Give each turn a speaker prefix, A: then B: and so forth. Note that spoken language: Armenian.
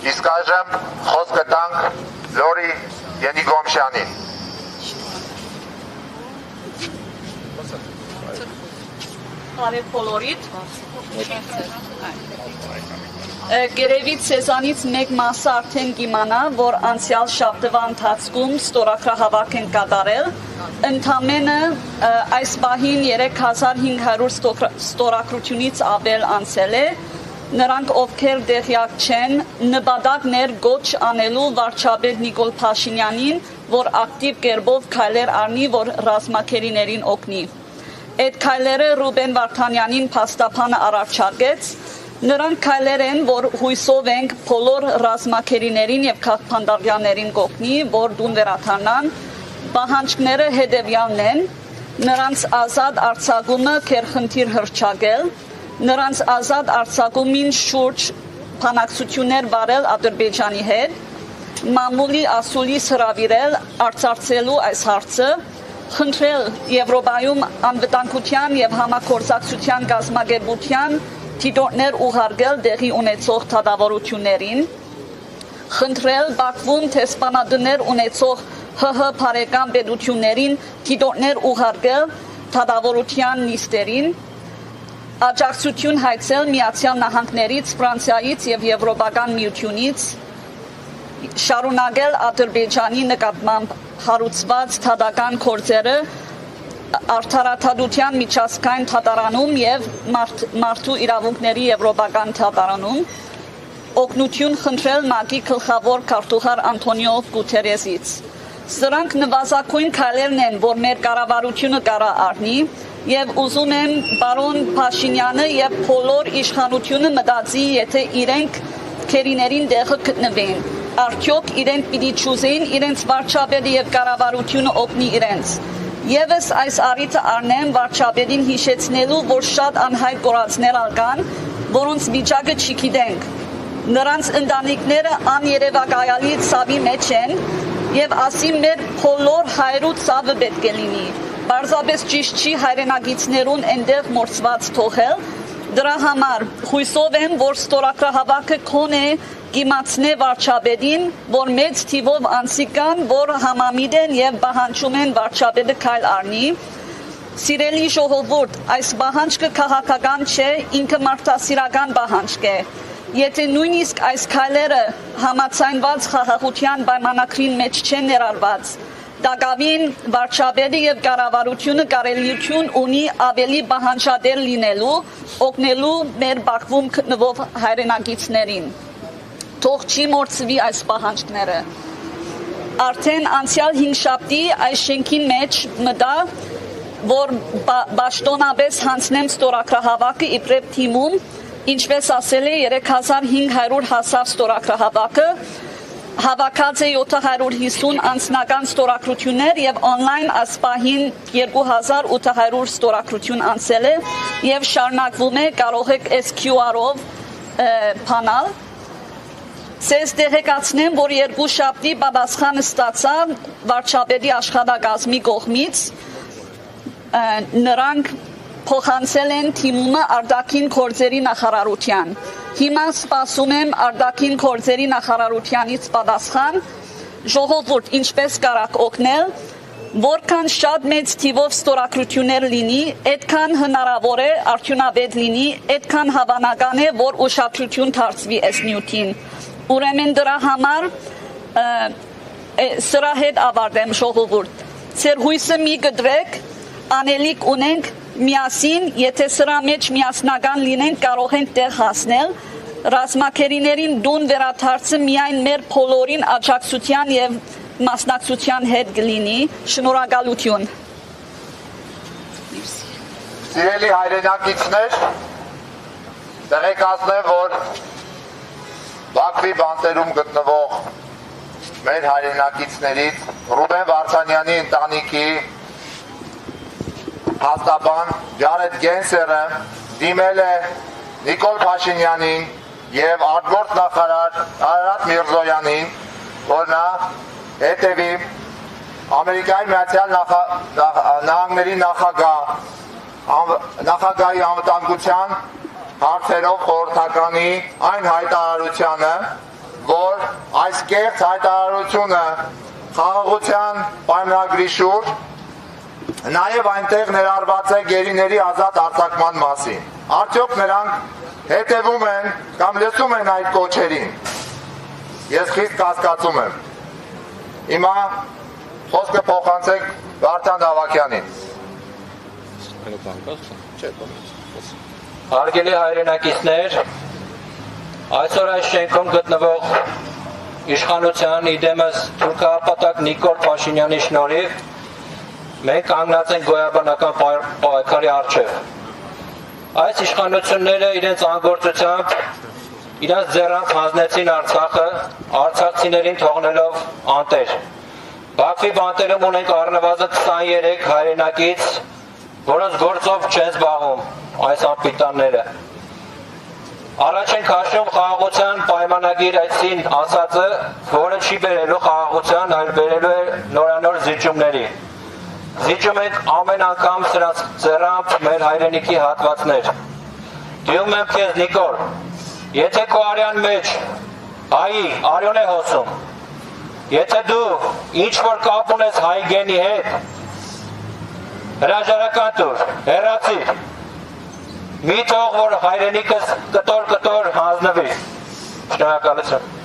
A: Իսկ այժմ խոսքը տանք Լորի Ենիգոմշյանին։
B: Բարև բոլորիդ։ Գերևի ցեզանից մեկ մասը արդեն կիմանա, որ անցյալ շաբթվա ընթացքում ստորագրահավաք են կատարել։ Ընդամենը այս պահին 3500 ստորագրությունից ավել անցել է։ Նրանք, ովքեր տեղյակ չեն, նպատակներ գոչ անելու վարչապետ Նիկոլ Փաշինյանին, որ ակտիվ կերպով քայլեր առնի, որ ռազմաքերիներին օգնի։ Այդ քայլերը Ռուբեն Վարդանյանին փաստաբանը առաջարկեց։ Նրանք քայլեր են, որ հույսով ենք բոլոր ռազմաքերիներին եւ քաղաքապետարներին կօգնի, որ դուն վերադառնան։ Պահանջները հետեւյալն են. նրանց ազատ արձակումը քերխնդիր հռչակել, նրանց ազատ արձակումին շուրջ բանակցություններ վարել Ադրբեջանի հետ, մամուլի ասուլիս հրավիրել արծարծելու այս հարցը, խնդրել Եվրոպայում անվտանգության եւ համագործակցության կազմակերպության դիտորդներ ուղարկել տեղի ունեցող դատավորություններին, խնդրել Բաքվում տեսփանատներ ունեցող ՀՀ բարեկամ պետություններին դիտորդներ ուղարկել դատավորության նիստերին, աջակցություն հայցել Միացյալ Նահանգներից, Ֆրանսիայից եւ Եվրոպական միությունից, շարունակել Ադրբեջանի նկատմամբ հարուցված դատական գործերը արդարադատության միջազգային դատարանում եւ մարդու իրավունքների եվրոպական դատարանում, օգնություն խնդրել ՄԱԿ-ի գլխավոր քարտուղար Անտոնիո Գուտերեսից։ Սրանք նվազագույն քայլերն են, որ մեր կառավարությունը կարա առնի, եւ ուզում եմ պարոն Փաշինյանը եւ բոլոր իշխանությունը մտածի, եթե իրենք քերիներին տեղը գտնվեն, արդյոք իրենք պիտի ճուզեին իրենց վարչապետը եւ կառավարությունը օգնի իրենց։ Եվս այս առիթը առնեմ վարչապետին հիշեցնելու, որ շատ անհայտ կորածներ կան, որոնց վիճակը չգիտենք։ Նրանց ընտանիքները աներևակայալի ցավի մեջ են եւ ասի մեր բոլոր հայրու ցավը պետք է լինի։ Պարզապես ճիշտ չի հայրենակիցներուն այնտեղ մորցված թողել։ Դրա համար հույսով եմ, որ ստորագրահավաքը քոնե կիմացնե վարչապետին, որ մեծ թիվով անձիկ կան, որ համամիտ են եւ պահանջում են վարչապետը քայլ առնի։ Սիրելի ժողովուրդ, այս պահանջը քաղաքական չէ, ինքը մարդասիրական պահանջ է։ Եթե նույնիսկ այս քայլերը համաձայնված խաղաղության պայմանագրին մեջ չեն ներառված, Դակավին վարչապետը եւ կառավարությունը կարելիություն ունի ավելի պահանջատեր լինելու, օգնելու մեր Բաքվում գտնվող հայրենակիցներին։ Թող չի մորցվի այս պահանջները։ Արդեն անցյալ 5 շաբթի այս շենքին մեջ մտա, որ պաշտոնապես հանձնեմ ստորագրահավաքը իբրև թիմում, ինչպես ասել է 3500 հասավ ստորագրահավաքը, հավաքած է 750 անձնական ստորագրություններ եւ on-line ասպահին 2800 ստորագրություն անցել է եւ շարունակվում է, կարող եք SQR-ով փանալ։ Ցես տեղեկացնեմ, որ 2 շաբթի պատասխանը ստացա վարչապետի աշխատակազմի կողմից, նրանք փոխանցել են թիմումը արտաքին գործերի նախարարության։ Հիմա սպասում եմ արտաքին գործերի նախարարությանից պատասխան, ժողովուրդ ինչպես կարաք օգնել, որքան շատ մեծ թիվով ստորագրություններ լինի, այդքան հնարավոր է արդյունավետ լինի, այդքան հավանական է, որ ուշադրություն դարձվի այս նյութին։ Ուրեմն դրա համար սրա հետ ավարտեմ ժողովուրդ։ Ձեր հույսը մի կտրեք, անելիք ունենք միասին, եթե սրա մեջ միասնական լինենք, կարող ենք տեղ հասնել, ռազմաքերիներին դուն վերադարձը միայն մեր բոլորին աջակցության եւ մասնակցության հետ կլինի։ Շնորհակալություն։
A: Սիրելի հայրենակիցներ, տեղեկացնեմ, որ Բաքվի բանտերում գտնվող մեր հայրենակիցներից Ռուբեն Վարդանյանի ընտանիքի հաստաբան Ջարեդ Գենսերը դիմել է Նիկոլ Փաշինյանին եւ արտգործ նախարար Արարատ Միրզոյանին, որ նա հետևի Ամերիկայի Միացյալ Նահանգների նախագահի անվտանգության հարցերով խորհրդականի այն հայտարարությանը, որ այս կեղծ հայտարարությունը խաղաղության պայմանագրի շուրջ նաև այնտեղ ներառված է գերիների ազատ արձակման մասին։ Արդյոք նրանք հետևում են կամ լսում են այդ կոչերին։ Ես խիստ կասկածում եմ։ Հիմա խոսքը փոխանցենք Վարդան Հավաքյանին։
C: Հարգելի հայրենակիցներ, այսօր այս շենքում գտնվող իշխանության իդեմս թուրքահապատակ Նիկոլ Փաշինյանի շնորհիվ մենք կանգնած ենք գոյաբանական պայքարի առջև։ Այս իշխանությունները իրենց անգործությամբ իրենց ձեռամբ հանձնեցին Արցախը, արցախցիներին թողնելով անտեր։ Բաքվի բանտերում ունենք առնվազն 23 հայրենակից, որոնց գործով չեն զբաղվում այս անպիտանները։ Առաջ ենք հաշվում խաղաղության պայմանագիր այսին ասածը, որը չի բերելու խաղաղության, այլ բերելու է նորանոր զիջումների։ Զիջում ենք ամեն անգամ սրանց ձեռամբ մեր հայրենիքի հատվածներ։ Դիում եմ քեզ Նիկոլ, եթե քո արյան մեջ հայի արյուն է հոսում, եթե դու ինչ-որ կապ ունես հայ գենի հետ, հրաժարական տուր, հեռացիր, մի թող որ հայրենիքս կտոր հանձնվի։ Շնորհակալություն։